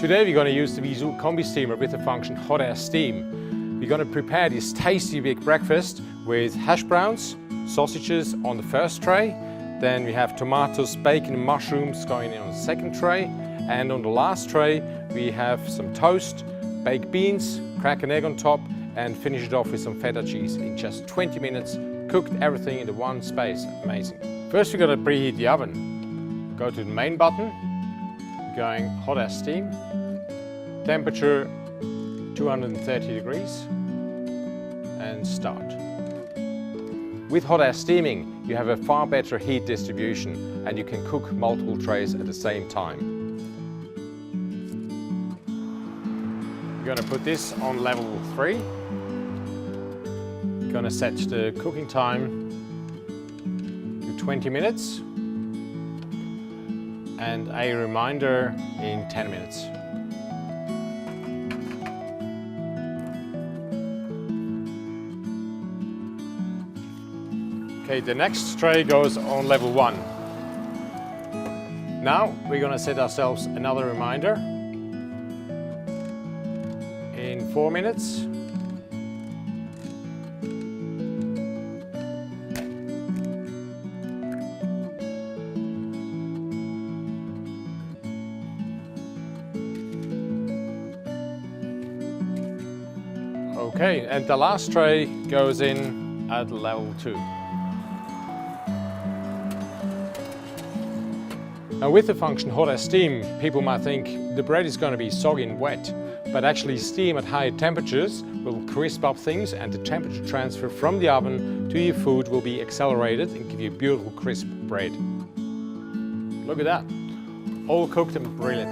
Today we're going to use the V-ZUG Combi-Steamer with the function hot air steam. We're going to prepare this tasty big breakfast with hash browns, sausages on the first tray, then we have tomatoes, bacon and mushrooms going in on the second tray, and on the last tray we have some toast, baked beans, crack an egg on top, and finish it off with some feta cheese in just 20 minutes. Cooked everything in the one space. Amazing. First we're going to preheat the oven. Go to the main button, going hot air steam, temperature 230 degrees, and start. With hot air steaming you have a far better heat distribution and you can cook multiple trays at the same time. We're going to put this on level 3. We're going to set the cooking time to 20 minutes and a reminder in 10 minutes. Okay, the next tray goes on level 1. Now we're going to set ourselves another reminder in 4 minutes. Okay, and the last tray goes in at level 2. Now with the function hot air steam, people might think the bread is going to be soggy and wet, but actually steam at high temperatures will crisp up things and the temperature transfer from the oven to your food will be accelerated and give you beautiful crisp bread. Look at that, all cooked and brilliant.